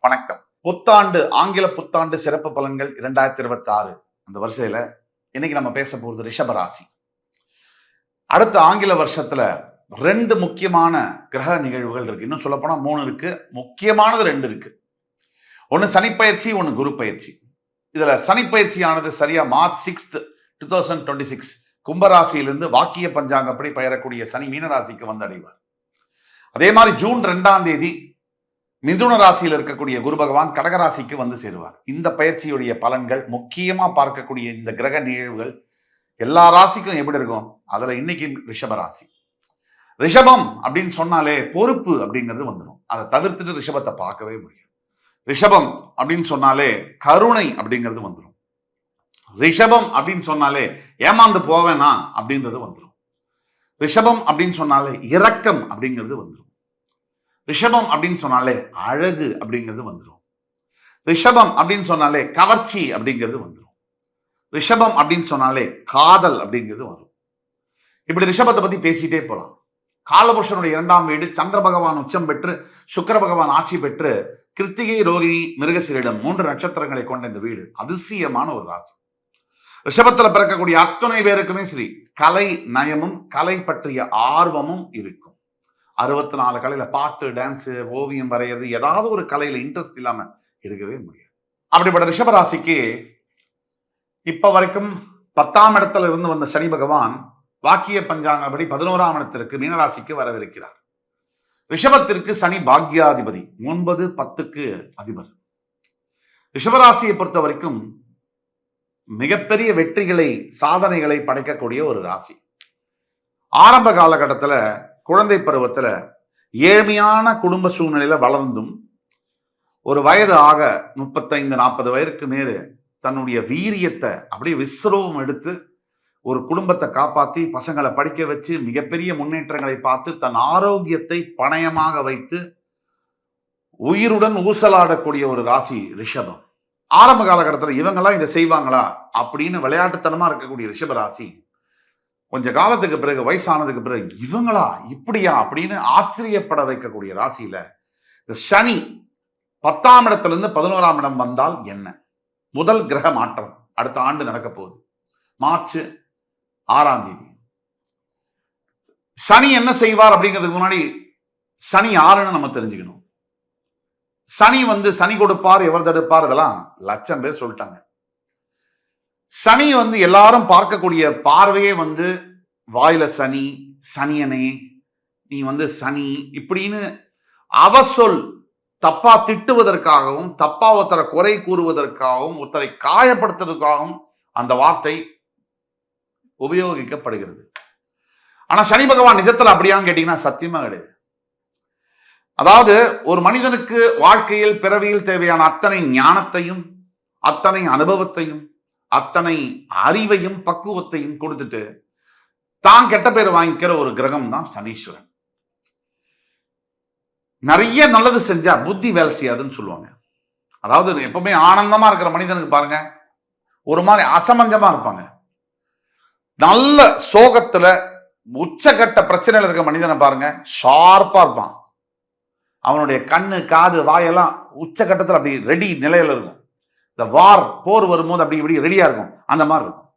வணக்கம். புத்தாண்டு ஆங்கில புத்தாண்டு சிறப்பு பலன்கள் 2026 அந்த வரிசையில இன்னைக்கு நம்ம பேச போறது ரிஷபராசி. அடுத்த ஆங்கில வருஷத்துல 2 முக்கியமான கிரக நிகழ்வுகள் இருக்கு. இன்னும் சொல்ல போனா 3 இருக்கு. முக்கியமானது 2 இருக்கு. ஒன்னு சனிப்பெயர்ச்சி, ஒன்னு குரு பயிற்சி. இதுல சனிப்பெயர்ச்சியானது சரியா மார்ச் 6, 2026 கும்பராசியிலிருந்து வாக்கிய பஞ்சாங்கப்படி பெயரக்கூடிய சனி மீனராசிக்கு வந்து அடைவார். அதே மாதிரி ஜூன் 2ஆம் தேதி மிதுன ராசியில் இருக்கக்கூடிய குரு பகவான் கடகராசிக்கு வந்து சேருவார். இந்த பயிற்சியுடைய பலன்கள் முக்கியமா பார்க்கக்கூடிய இந்த கிரக நிகழ்வுகள் எல்லா ராசிக்கும் எப்படி இருக்கும்? அதுல இன்னைக்கு ரிஷபராசி. ரிஷபம் அப்படின்னு சொன்னாலே பொறுப்பு அப்படிங்கிறது வந்துடும். அதை தவிர்த்துட்டு ரிஷபத்தை பார்க்கவே முடியும். ரிஷபம் அப்படின்னு சொன்னாலே கருணை அப்படிங்கிறது வந்துடும். ரிஷபம் அப்படின்னு சொன்னாலே ஏமாந்து போவேனா அப்படின்றது வந்துடும். ரிஷபம் அப்படின்னு சொன்னாலே இரக்கம் அப்படிங்கிறது வந்துடும். ரிஷபம் அப்படின்னு சொன்னாலே அழகு அப்படிங்கிறது வந்துடும். ரிஷபம் அப்படின்னு சொன்னாலே கவர்ச்சி அப்படிங்கிறது வந்துடும். ரிஷபம் அப்படின்னு சொன்னாலே காதல் அப்படிங்கிறது வரும். இப்படி ரிஷபத்தை பத்தி பேசிட்டே போலாம். காலபுருஷனுடைய 2ஆம் வீடு சந்திர பகவான் உச்சம் பெற்று சுக்கிர பகவான் ஆட்சி பெற்று கிருத்திகை, ரோகிணி, மிருகசீரிடம் 3 நட்சத்திரங்களை கொண்ட இந்த வீடு அதிசயமான ஒரு ராசி. ரிஷபத்துல பிறக்கக்கூடிய அத்தனை பேருக்குமே சரி கலை நயமும் கலை பற்றிய ஆர்வமும் இருக்கும். 64 கலையில பாட்டு, டான்ஸ், ஓவியம் வரைகிறது, ஏதாவது ஒரு கலையில இன்ட்ரெஸ்ட் இல்லாம இருக்கவே முடியாது. அப்படிப்பட்ட ரிஷபராசிக்கு இப்ப வரைக்கும் 10ஆம் இடத்துல இருந்து வந்த சனி பகவான் வாக்கிய பஞ்சாங்கப்படி 11ஆம் இடத்திற்கு மீனராசிக்கு வரவிருக்கிறார். ரிஷபத்திற்கு சனி பாக்யாதிபதி 9, 10க்கு அதிபர். ரிஷபராசியை பொறுத்த வரைக்கும் மிகப்பெரிய வெற்றிகளை, சாதனைகளை படைக்கக்கூடிய ஒரு ராசி. ஆரம்ப காலகட்டத்துல குழந்தை பருவத்துல ஏழ்மையான குடும்ப சூழ்நிலையில வளர்ந்தும் ஒரு வயது ஆக 35-40 வயதுக்கு மேல தன்னுடைய வீரியத்தை அப்படியே விஸ்வரூபம் எடுத்து ஒரு குடும்பத்தை காப்பாற்றி பசங்களை படிக்க வச்சு மிகப்பெரிய முன்னேற்றங்களை பார்த்து தன் ஆரோக்கியத்தை பணயமாக வைத்து உயிருடன் ஊசலாடக்கூடிய ஒரு ராசி ரிஷபம். ஆரம்ப காலகட்டத்தில் இவங்கெல்லாம் இதை செய்வாங்களா அப்படின்னு விளையாட்டுத்தனமா இருக்கக்கூடிய ரிஷப ராசி கொஞ்ச காலத்துக்கு பிறகு, வயசானதுக்கு பிறகு இவங்களா இப்படியா அப்படின்னு ஆச்சரியப்பட வைக்கக்கூடிய ராசியில இந்த சனி 10ஆம் இடத்துல இருந்து 11ஆம் இடம் வந்தால் என்ன? முதல் கிரக மாற்றம் அடுத்த ஆண்டு நடக்க போகுது. மார்ச் 6ஆம் தேதி சனி என்ன செய்வார் அப்படிங்கிறதுக்கு முன்னாடி சனி யாருன்னு நம்ம தெரிஞ்சுக்கணும். சனி சனி கொடுப்பார், எவர் தடுப்பார், இதெல்லாம் லட்சம் பேர் சொல்லிட்டாங்க. சனி எல்லாரும் பார்க்கக்கூடிய பார்வையே வாயில சனி, சனியனே, நீ சனி இப்படின்னு அவசொல் தப்பா திட்டுவதற்காகவும், தப்பா ஒருத்தரை குறை கூறுவதற்காகவும், ஒருத்தரை காயப்படுத்துவதற்காகவும் அந்த வார்த்தை உபயோகிக்கப்படுகிறது. ஆனா சனி பகவான் நிஜத்துல அப்படியான்னு கேட்டீங்கன்னா சத்தியமா கிடையாது. அதாவது ஒரு மனிதனுக்கு வாழ்க்கையில் பிறவியில் தேவையான அத்தனை ஞானத்தையும், அத்தனை அனுபவத்தையும், அத்தனை அறிவையும் பக்குவத்தையும் கொடுத்துட்டு தான் கெட்ட பேர் வாங்கிக்கிற ஒரு கிரகம் தான் சனீஸ்வரன். நிறைய நல்லது செஞ்சா புத்தி வேலை செய்யாதுன்னு சொல்லுவாங்க. அதாவது எப்பவுமே ஆனந்தமா இருக்கிற மனிதனுக்கு பாருங்க ஒரு மாதிரி அசமஞ்சமா இருப்பாங்க. நல்ல சோகத்துல உச்சகட்ட பிரச்சனையில இருக்க மனிதனை பாருங்க ஷார்ப்பா இருப்பான். அவனுடைய கண்ணு, காது, வாயெல்லாம் உச்சகட்டத்தில் அப்படி ரெடி நிலையில இருக்கும். இந்த போர் வரும்போது அப்படி இப்படி ரெடியா இருக்கும், அந்த மாதிரி இருக்கும்.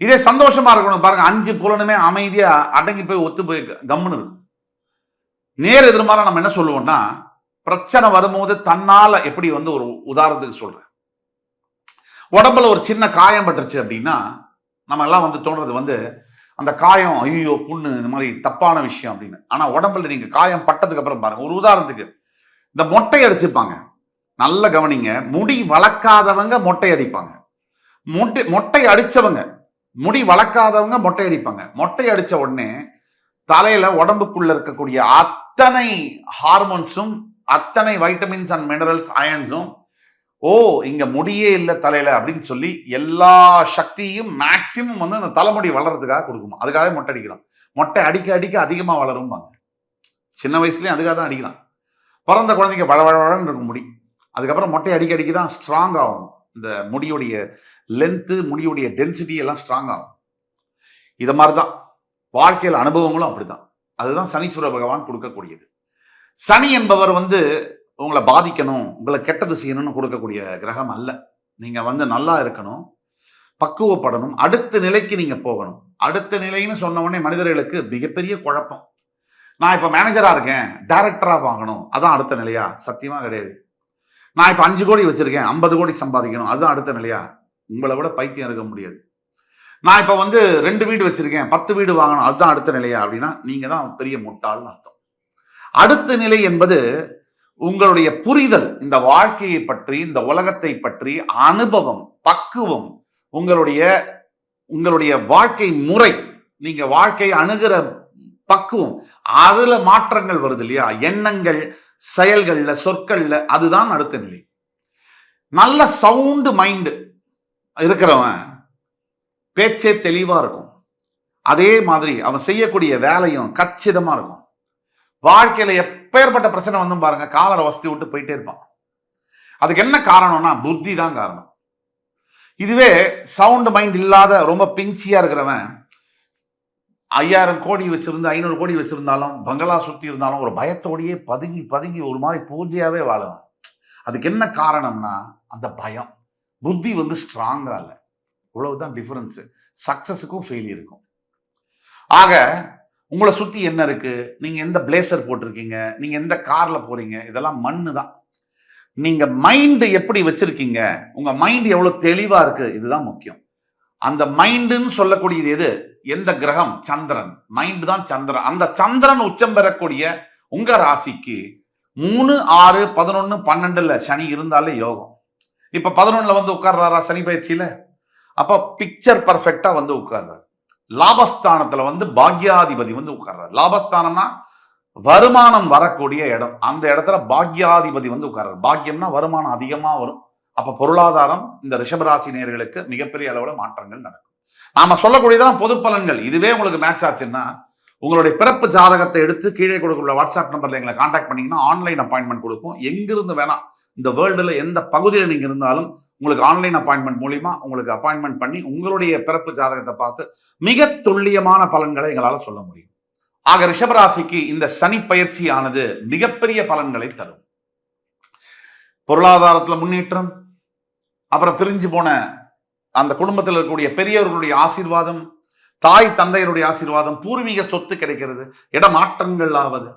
இதே சந்தோஷமா இருக்கணும் பாருங்க, 5 புலனுமே அமைதியா அடங்கி போய் ஒத்து போய் கம்முன்னு இருக்கும். நேர் எதிர்மாற நம்ம என்ன சொல்லுவோம்னா, பிரச்சனை வரும்போது தன்னால எப்படி ஒரு உதாரணத்துக்கு சொல்றேன், உடம்புல ஒரு சின்ன காயம் பட்டுருச்சு அப்படின்னா நம்ம எல்லாம் தோன்றது அந்த காயம் ஐயோ புண்ணு, இந்த மாதிரி தப்பான விஷயம் அப்படின்னு. ஆனா உடம்புல நீங்க காயம் பட்டதுக்கு அப்புறம் பாருங்க, ஒரு உதாரணத்துக்கு இந்த மொட்டை அடிச்சுப்பாங்க, நல்ல கவனிங்க, முடி வளர்க்காதவங்க மொட்டை அடிப்பாங்க, மொட்டை அடிச்சவங்க முடி வளர்க்காதவங்க மொட்டை அடிப்பாங்க. மொட்டை அடிச்ச உடனே தலையில உடம்புக்குள்ள இருக்கக்கூடிய அத்தனை ஹார்மோன்ஸும், அத்தனை வைட்டமின்ஸ் அண்ட் மினரல்ஸ், அயன்ஸும் இங்க முடியே இல்லை தலையில அப்படின்னு சொல்லி எல்லா சக்தியும் மேக்சிமம் அந்த தலைமுடி வளர்றதுக்காக கொடுக்குமா. அதுக்காக மொட்டை அடிக்கலாம். மொட்டை அடிக்க அடிக்க அதிகமா வளரும்பாங்க. சின்ன வயசுலயும் அதுக்காக தான் அடிக்கலாம். பிறந்த குழந்தைங்க வளவழன்னு இருக்கும் முடி. அதுக்கப்புறம் மொட்டை அடிக்க அடிக்க தான் ஸ்ட்ராங் ஆகும். இந்த முடியுடைய லென்த்து, முடியுடைய டென்சிட்டி எல்லாம் ஸ்ட்ராங் ஆகும். இதை மாதிரிதான் வாழ்க்கையில் அனுபவங்களும் அப்படிதான். அதுதான் சனீஸ்வர பகவான் கொடுக்கக்கூடியது. சனி என்பவர் உங்களை பாதிக்கணும், உங்களை கெட்டது செய்யணும்னு கொடுக்கக்கூடிய கிரகம் அல்ல. நீங்க வந்து நல்லா இருக்கணும், பக்குவப்படணும், அடுத்த நிலைக்கு நீங்க போகணும். அடுத்த நிலைன்னு சொன்ன உடனே மனிதர்களுக்கு மிகப்பெரிய குழப்பம். நான் இப்ப மேனேஜரா இருக்கேன், டைரக்டரா வாங்கணும், அதான் அடுத்த நிலையா? சத்தியமா கிடையாது. நான் இப்ப 5 கோடி வச்சிருக்கேன், 50 கோடி சம்பாதிக்கணும், அதுதான் அடுத்த நிலையா? உங்களை விட பைத்தியம் இருக்க முடியாது. நான் இப்ப வந்து 2 வீடு வச்சிருக்கேன், 10 வீடு வாங்கணும், அதுதான் அடுத்த நிலையா? அப்படின்னா நீங்க தான் பெரிய முட்டாள்னு அர்த்தம். அடுத்த நிலை என்பது உங்களுடைய புரிதல், இந்த வாழ்க்கையை பற்றி, இந்த உலகத்தை பற்றி அனுபவம், பக்குவம், உங்களுடைய வாழ்க்கை முறை, நீங்க வாழ்க்கையை அணுகிற பக்குவம், அதுல மாற்றங்கள் வருது இல்லையா? எண்ணங்கள், செயல்கள்ல, சொற்கள்ல, அதுதான் அடுத்த நிலை. நல்ல சவுண்ட் மைண்ட் இருக்கிறவன் பேச்சே தெளிவா இருக்கும். அதே மாதிரி அவன் செய்யக்கூடிய வேலையும் கச்சிதமா இருக்கும். வாழ்க்கையில எப்பேற்பட்ட பிரச்சனை வந்தும் பாருங்க, காலரை வசதி விட்டு போயிட்டே இருப்பான். அதுக்கு என்ன காரணம்னா புத்தி தான் காரணம். இதுவே சவுண்ட் மைண்ட் இல்லாத ரொம்ப பிஞ்சியா இருக்கிறவன் 5000 கோடி வச்சிருந்து 500 கோடி வச்சிருந்தாலும், பங்களா சுத்தி இருந்தாலும் ஒரு பயத்தோடையே பதுங்கி பதுங்கி ஒரு மாதிரி பூஜையாவே வாழுவான். அதுக்கு என்ன காரணம்னா அந்த பயம். புத்தி வந்து ஸ்ட்ராங்கா இல்லை. இவ்வளவுதான் டிஃபரன்ஸ் சக்சஸுக்கும் ஃபெயிலியருக்கும். ஆக உங்களை சுத்தி என்ன இருக்கு, நீங்க எந்த பிளேசர் போட்டிருக்கீங்க, நீங்க எந்த கார்ல போறீங்க, இதெல்லாம் மண்ணு தான். நீங்க மைண்ட் எப்படி வச்சிருக்கீங்க, உங்க மைண்ட் எவ்வளவு தெளிவா இருக்கு, இதுதான் முக்கியம். அந்த மைண்டுன்னு சொல்லக்கூடியது எது? எந்த கிரகம்? சந்திரன். மைண்ட் தான் சந்திரன். அந்த சந்திரன் உச்சம் பெறக்கூடிய உங்க ராசிக்கு 3, 6, 11, 12 சனி இருந்தாலே யோகம். இப்ப 11 வந்து உட்கார்றாரா சனி பயிற்சியில? அப்ப பிக்சர் பர்ஃபெக்டா வந்து உட்கார்றாரு. லாபஸ்தானத்துல வந்து பாக்யாதிபதி வந்து உட்கார்றாரு. லாபஸ்தானம்னா வருமானம் வரக்கூடிய இடம். அந்த இடத்துல பாக்யாதிபதி வந்து உட்கார்றாரு. பாக்கியம்னா வருமானம் அதிகமா வரும். அப்ப பொருளாதாரம் இந்த ரிஷபராசி நேயர்களுக்கு மிகப்பெரிய அளவுல மாற்றங்கள் நடக்கும். நாம சொல்லக்கூடியதான் பொது பலன்கள். இதுவே உங்களுக்கு மேட்ச் ஆச்சுன்னா உங்களுடைய பிறப்பு ஜாதகத்தை எடுத்து கீழே கொடுக்குள்ள வாட்ஸ்அப் நம்பர்ல எங்களை கான்டாக்ட் பண்ணீங்கன்னா ஆன்லைன் அப்பாயின்மெண்ட் கொடுப்போம். எங்கிருந்து வேணா இந்த வேர்ல்டுல எந்த பகுதியில் நீங்க இருந்தாலும் உங்களுக்கு ஆன்லைன் அப்பாயின்மெண்ட் மூலியமா உங்களுக்கு அப்பாயின்மெண்ட் பண்ணி உங்களுடைய பிறப்பு ஜாதகத்தை பார்த்து மிக துல்லியமான பலன்களை எங்களால் சொல்ல முடியும். ஆக ரிஷபராசிக்கு இந்த சனி பயிற்சியானது மிகப்பெரிய பலன்களை தரும். பொருளாதாரத்துல முன்னேற்றம், அப்புறம் பிரிஞ்சு போன அந்த குடும்பத்தில் இருக்கக்கூடிய பெரியவர்களுடைய ஆசீர்வாதம், தாய் தந்தையருடைய ஆசீர்வாதம், பூர்வீக சொத்து கிடைக்கிறது, இடமாற்றங்கள் ஆவது,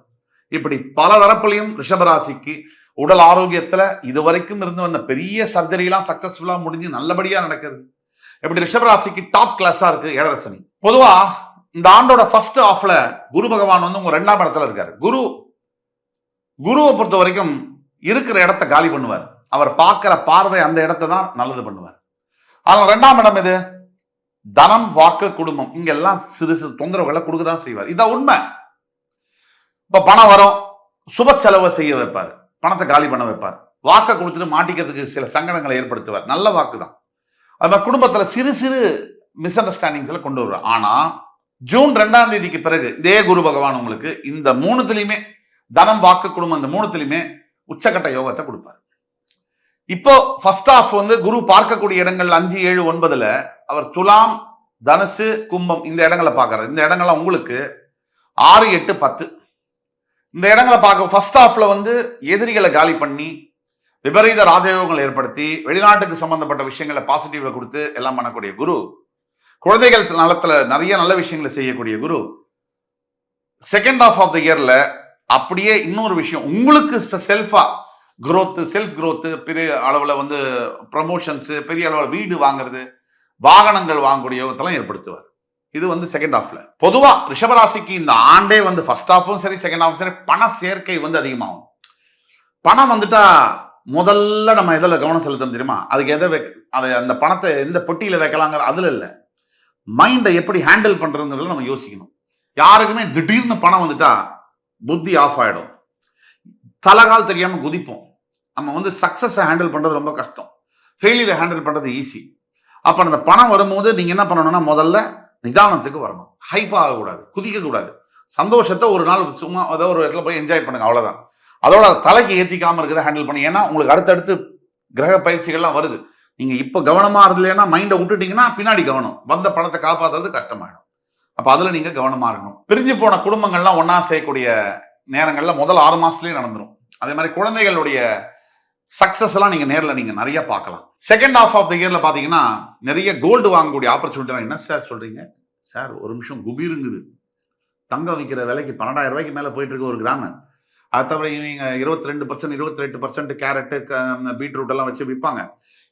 இப்படி பல தரப்புலையும் ரிஷபராசிக்கு உடல் ஆரோக்கியத்துல இதுவரைக்கும் இருந்து வந்த பெரிய சர்ஜரி எல்லாம் சக்சஸ்ஃபுல்லா முடிஞ்சு நல்லபடியா நடக்குது. இப்படி ரிஷபராசிக்கு டாப் கிளாஸா இருக்கு 7.5 சனி. பொதுவா இந்த ஆண்டோட ஃபர்ஸ்ட் ஹாஃப்ல குரு பகவான் வந்து உங்க 2ஆம் இடத்துல இருக்காரு. குருவை பொறுத்த வரைக்கும் இருக்கிற இடத்தை காலி பண்ணுவார். அவர் பார்க்கிற பார்வை அந்த இடத்தை தான் நல்லது பண்ணுவார். அதனால 2ஆம் இடம் எது? தனம், வாக்கு, குடும்பம். இங்க எல்லாம் சிறு சிறு தொந்தரவுகளை கொடுக்கதான் செய்வார். இதான் உண்மை. இப்ப பணம் வரும், சுப செலவை செய்ய வைப்பார், பணத்தை காலி பண்ண வைப்பார், வாக்கை கொடுத்துட்டு மாட்டிக்கிறதுக்கு சில சங்கடங்களை ஏற்படுத்துவார். நல்ல வாக்கு தான். அது மாதிரி குடும்பத்துல சிறு சிறு மிஸ் அண்டர்ஸ்டாண்டிங்ஸ்ல கொண்டு வருவார். ஆனா ஜூன் 2ஆம் தேதிக்கு பிறகு இதே குரு பகவான் உங்களுக்கு இந்த 3த்துலயுமே தனம், வாக்கு, குடும்பம் இந்த 3த்துலயுமே உச்சக்கட்ட யோகத்தை கொடுப்பார். இப்போ ஃபர்ஸ்ட் ஹாஃப் வந்து குரு பார்க்கக்கூடிய இடங்கள் 5, 7, 9ல அவர் துலாம், தனுசு, கும்பம் இந்த இடங்களை பார்க்கறாரு. இந்த இடங்கள்லாம் உங்களுக்கு 6, 8, 10 இந்த இடங்களை பார்க்க ஃபர்ஸ்ட் ஹாஃப்ல வந்து எதிரிகளை காலி பண்ணி விபரீத ராஜயோகங்கள் ஏற்படுத்தி வெளிநாட்டுக்கு சம்பந்தப்பட்ட விஷயங்களை பாசிட்டிவ்ல கொடுத்து எல்லாம் பண்ணக்கூடிய குரு, குழந்தைகள் நலத்துல நிறைய நல்ல விஷயங்களை செய்யக்கூடிய குரு, செகண்ட் ஹாஃப் ஆஃப் த இயர்ல அப்படியே இன்னொரு விஷயம் உங்களுக்கு செல்ஃபா growth, செல்ஃப் growth, பெரிய அளவுல வந்து ப்ரமோஷன்ஸ், பெரிய அளவுல வீடு வாங்குறது, வாகனங்கள் வாங்கக்கூடிய யோகத்தெல்லாம் ஏற்படுத்துவார். இது வந்து செகண்ட் ஹாஃப்ல. பொதுவா ரிஷபராசிக்கு இந்த ஆண்டே வந்து ஃபர்ஸ்ட் ஹாஃபும் சரி செகண்ட் ஹாஃபும் சரி பண சேர்க்கை வந்து அதிகமாகும். பணம் வந்துட்டா முதல்ல நம்ம எதில் கவனம் செலுத்தணும் தெரியுமா? அதுக்கு அதை அந்த பணத்தை எந்த பொட்டியில வைக்கலாங்கிற அதுல இல்லை, மைண்டை எப்படி ஹேண்டில் பண்றதுங்கிறதுல நம்ம யோசிக்கணும். யாருக்குமே திடீர்னு பணம் வந்துட்டா புத்தி ஆஃப் ஆயிடும், தலகால் தெரியாம குதிப்போம். நம்ம வந்து சக்சஸை ஹேண்டில் பண்றது ரொம்ப கஷ்டம், ஃபெயிலியரை ஹேண்டில் பண்றது ஈஸி. அப்ப அந்த பணம் வரும்போது நீங்க என்ன பண்ணணும்னா முதல்ல நிதானத்துக்கு வரணும். ஹைப் ஆகக்கூடாது, குதிக்க கூடாது. சந்தோஷத்தை ஒரு நாள் சும்மா ஏதோ ஒரு இடத்துல போய் என்ஜாய் பண்ணுங்க, அவ்வளவுதான். அதோட தலைக்கு ஏற்றிக்காம இருக்கிறத ஹேண்டில் பண்ணி. ஏன்னா உங்களுக்கு அடுத்தடுத்து கிரக பயிற்சிகள்லாம் வருது. நீங்க இப்ப கவனமா இருந்தீங்கன்னா மைண்டை விட்டுட்டீங்கன்னா பின்னாடி கவனம் வந்த பணத்தை காப்பாற்றுறது கஷ்டமாயிடும். அப்ப அதுல நீங்க கவனமா இருக்கணும். பிரிஞ்சு போன குடும்பங்கள்லாம் ஒன்னா செய்யக்கூடிய நேரங்கள்ல முதல் 6 மாசத்துலயே நடந்துடும். அதே மாதிரி குழந்தைகளுடைய சக்சஸ் எல்லாம் நீங்க நேரில் நீங்க நிறைய பார்க்கலாம். செகண்ட் ஹாஃப் ஆஃப் த இயர்ல பாத்தீங்கன்னா நிறைய கோல்டு வாங்கக்கூடிய ஆப்பர்ச்சுனிட்டி. என்ன சார் சொல்றீங்க சார்? ஒரு நிமிஷம், குபீருங்குது. தங்கம் விற்கிற விலைக்கு 12,000 ரூபாய்க்கு மேல போயிட்டு இருக்கு ஒரு கிராம். அது தவிர இவங்க 22% 28% கேரட்டு பீட்ரூட் எல்லாம் வச்சு விற்பாங்க.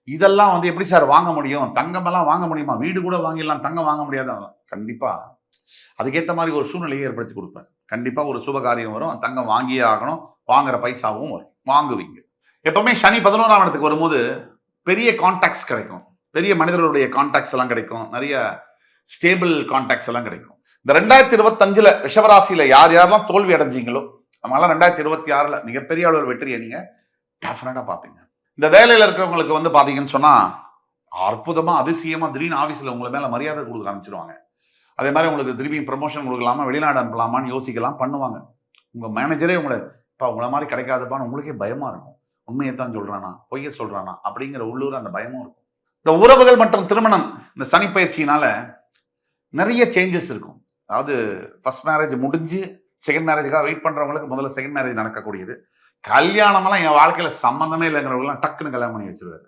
இதெல்லாம் வந்து எப்படி சார் வாங்க முடியும்? தங்கம் எல்லாம் வாங்க முடியுமா? வீடு கூட வாங்கிடலாம், தங்கம் வாங்க முடியாது. கண்டிப்பா அதுக்கேற்ற மாதிரி ஒரு சூழ்நிலையை ஏற்படுத்தி கொடுப்பேன். கண்டிப்பா ஒரு சுப காரியம் வரும், தங்கம் வாங்கியே ஆகணும், வாங்குற பைசாவும் வரும், வாங்குவீங்க. எப்பவுமே சனி 11ஆம் இடத்துக்கு வரும்போது பெரிய கான்டாக்ட்ஸ் கிடைக்கும், பெரிய மனிதர்களுடைய கான்டாக்ட்ஸ் எல்லாம் கிடைக்கும், நிறைய ஸ்டேபிள் கான்டாக்ட்ஸ் எல்லாம் கிடைக்கும். இந்த 2025 ரிஷபராசியில யார் யாரெல்லாம் தோல்வி அடைஞ்சீங்களோ அவங்களாம் 2026 மிகப்பெரிய அளவில் வெற்றியை நீங்க டெஃபினட்டா பார்ப்பீங்க. இந்த வேலையில இருக்கிறவங்களுக்கு வந்து பாத்தீங்கன்னு சொன்னா அற்புதமா அதிசயமா திடீர்னு ஆபீஸ்ல உங்களை மேல மரியாதை கொடுக்க ஆரம்பிச்சிருவாங்க. அதே மாதிரி உங்களுக்கு திரும்பி ப்ரமோஷன் கொடுக்கலாமா, வெளிநாடு அனுப்பலாமான்னு யோசிக்கலாம், பண்ணுவாங்க. உங்க மேனேஜரே உங்களை மாதிரி கிடைக்காதுப்பான்னு உங்களுக்கே பயமா இருக்கும். உண்மையைத்தான் சொல்றானா, பொய்ய சொல்றானா அப்படிங்கிற உள்ளூர் அந்த பயமும் இருக்கும். இந்த உறவுகள் மற்றும் திருமணம் இந்த சனி பயிற்சியினால நிறைய சேஞ்சஸ் இருக்கும். அதாவது ஃபர்ஸ்ட் மேரேஜ் முடிஞ்சு செகண்ட் மேரேஜுக்காக வெயிட் பண்றவங்களுக்கு முதல்ல செகண்ட் மேரேஜ் நடக்கக்கூடியது. கல்யாணமெல்லாம் என் வாழ்க்கையில சம்பந்தமே இல்லைங்கிறவங்களாம் டக்குன்னு கல்யாணம் பண்ணி வச்சிருவாரு.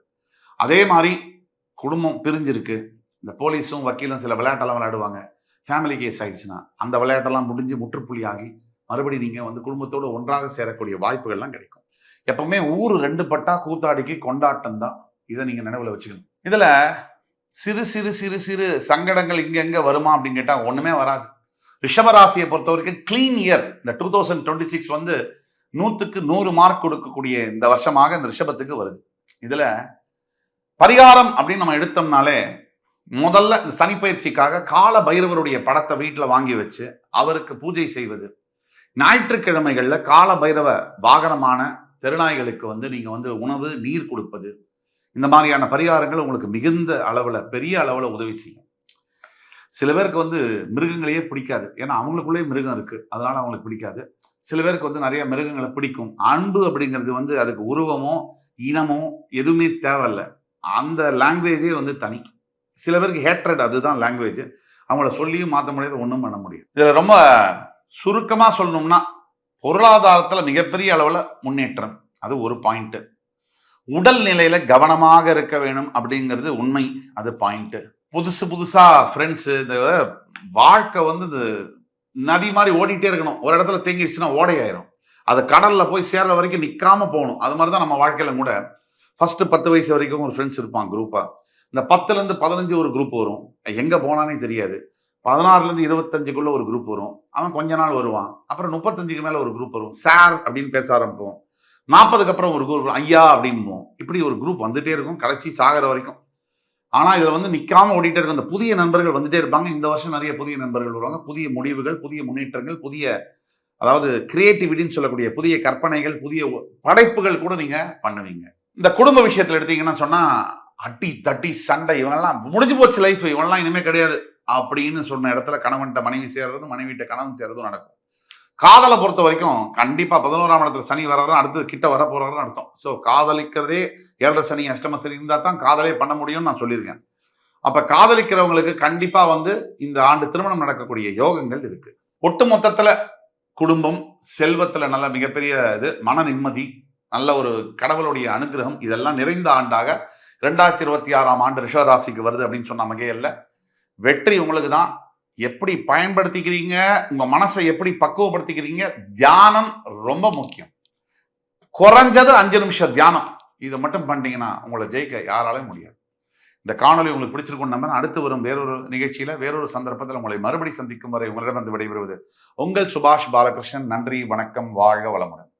அதே மாதிரி குடும்பம் பிரிஞ்சிருக்கு, இந்த போலீஸும் வக்கீலும் சில விளையாட்டெல்லாம் விளையாடுவாங்க. ஃபேமிலி கேஸ் ஆயிடுச்சுன்னா அந்த விளையாட்டெல்லாம் முடிஞ்சு முற்றுப்புள்ளி ஆகி மறுபடியும் நீங்க வந்து குடும்பத்தோடு ஒன்றாக சேரக்கூடிய வாய்ப்புகள்லாம் கிடைக்கும். எப்பவுமே ஊரு 2 பட்டா கூத்தாடிக்கு கொண்டாட்டம் தான். இதை நீங்க நினைவுல வச்சுக்கணும். இதுல சிறு சிறு சிறு சிறு சங்கடங்கள் இங்க எங்க வருமா அப்படின்னு கேட்டா ஒண்ணுமே வராது. ரிஷபராசியை பொறுத்த வரைக்கும் கிளீன் இயர். இந்த 2026 வந்து 100க்கு 100 மார்க் கொடுக்கக்கூடிய இந்த வருஷமாக இந்த ரிஷபத்துக்கு வருது. இதுல பரிகாரம் அப்படின்னு நம்ம எடுத்தோம்னாலே முதல்ல இந்த சனி பயிற்சிக்காக கால பைரவருடைய படத்தை வீட்டுல வாங்கி வச்சு அவருக்கு பூஜை செய்வது. ஞாயிற்றுக்கிழமைகள்ல கால பைரவ வாகனமான தெருநாய்களுக்கு வந்து நீங்க வந்து உணவு நீர் கொடுப்பது, இந்த மாதிரியான பரிகாரங்கள் உங்களுக்கு மிகுந்த அளவுல பெரிய அளவுல உதவி செய்யும். சில பேருக்கு வந்து மிருகங்களையே பிடிக்காது, ஏன்னா அவங்களுக்குள்ளே மிருகம் இருக்கு, அதனால அவங்களுக்கு பிடிக்காது. சில பேருக்கு வந்து நிறைய மிருகங்களை பிடிக்கும். அன்பு அப்படிங்கிறது வந்து அதுக்கு உருவமோ இனமோ எதுவுமே தேவையில்லை, அந்த லாங்குவேஜே வந்து தனி. சில பேருக்கு ஹேட்ரட், அதுதான் லாங்குவேஜ். அவங்கள சொல்லியும் மாற்ற முடியாது, ஒன்றும் பண்ண முடியாது. இதுல ரொம்ப சுருக்கமா சொல்லணும்னா பொருளாதாரத்துல மிகப்பெரிய அளவுல முன்னேற்றம், அது ஒரு பாயிண்ட். உடல் நிலையில கவனமாக இருக்க வேணும் அப்படிங்கிறது உண்மை, அது பாயிண்ட். புதுசு புதுசா ஃப்ரெண்ட்ஸ், இந்த வாழ்க்கை வந்து இது நதி மாதிரி ஓடிட்டே இருக்கணும். ஒரு இடத்துல தேங்கிடுச்சுன்னா ஓடையாயிரும். அது கடல்ல போய் சேர்ற வரைக்கும் நிக்காம போகணும். அது மாதிரிதான் நம்ம வாழ்க்கையில கூட ஃபர்ஸ்ட் 10 வயசு வரைக்கும் ஒரு ஃப்ரெண்ட்ஸ் இருப்பான் குரூப்பா. இந்த 10ல இருந்து 15 ஒரு குரூப் வரும், எங்க போனானே தெரியாது. 16ல இருந்து 25க்குள்ள ஒரு குரூப் வரும், அவன் கொஞ்ச நாள் வருவான். அப்புறம் 35க்கு மேல ஒரு குரூப் வரும், சார் அப்படின்னு பேச ஆரம்பிப்போம். 40க்கு அப்புறம் ஒரு குரூப் ஐயா அப்படிம்போம். இப்படி ஒரு குரூப் வந்துட்டே இருக்கும் கடைசி சாகர வரைக்கும். ஆனா இதுல வந்து நிக்காம ஓடிட்டே இருக்கும். இந்த புதிய நண்பர்கள் வந்துட்டே இருப்பாங்க. இந்த வருஷம் நிறைய புதிய நண்பர்கள் வருவாங்க, புதிய முடிவுகள், புதிய முன்னேற்றங்கள், புதிய அதாவது கிரியேட்டிவிட்டின்னு சொல்லக்கூடிய புதிய கற்பனைகள், புதிய படைப்புகள் கூட நீங்க பண்ணுவீங்க. இந்த குடும்ப விஷயத்துல எடுத்தீங்கன்னா சொன்னா அட்டி தட்டி சண்டை, இவனெல்லாம் முடிஞ்சு போச்சு லைஃப், இவனெல்லாம் இனிமே கிடையாது அப்படின்னு சொன்ன இடத்துல கணவன்கிட்ட மனைவி சேர்றதும் மனைவிட்ட கணவன் சேர்றதும் நடக்கும். காதலை பொறுத்த வரைக்கும் கண்டிப்பா 11ஆம் இடத்துல சனி வர்றதும் அடுத்தது கிட்ட வர போறதுன்னு அர்த்தம். ஸோ காதலிக்கிறதே 7 சனி அஷ்டம சனி இருந்தா தான் காதலே பண்ண முடியும்னு நான் சொல்லியிருக்கேன். அப்ப காதலிக்கிறவங்களுக்கு கண்டிப்பா வந்து இந்த ஆண்டு திருமணம் நடக்கக்கூடிய யோகங்கள் இருக்கு. ஒட்டு மொத்தத்துல குடும்பம், செல்வத்துல நல்ல மிகப்பெரிய இது, மன நிம்மதி, நல்ல ஒரு கடவுளுடைய அனுகிரகம், இதெல்லாம் நிறைந்த ஆண்டாக 2026ஆம் ஆண்டு ரிஷபராசிக்கு வருது அப்படின்னு சொன்ன வகையில வெற்றி உங்களுக்கு தான். எப்படி பயன்படுத்திக்கிறீங்க, உங்க மனசை எப்படி பக்குவப்படுத்திக்கிறீங்க, தியானம் ரொம்ப முக்கியம். குறைஞ்சது 5 நிமிஷம் தியானம், இதை மட்டும் பண்ணிட்டீங்கன்னா உங்களை ஜெயிக்க யாராலையும் முடியாது. இந்த காணொலி உங்களுக்கு பிடிச்சிருக்கும் நம்பர். அடுத்து வரும் வேறொரு நிகழ்ச்சியில வேறொரு சந்தர்ப்பத்தில் உங்களை மறுபடி சந்திக்கும் வரை உங்களிடம் வந்து விடைபெறுவது உங்கள் சுபாஷ் பாலகிருஷ்ணன். நன்றி, வணக்கம், வாழ்க வளமுடன்.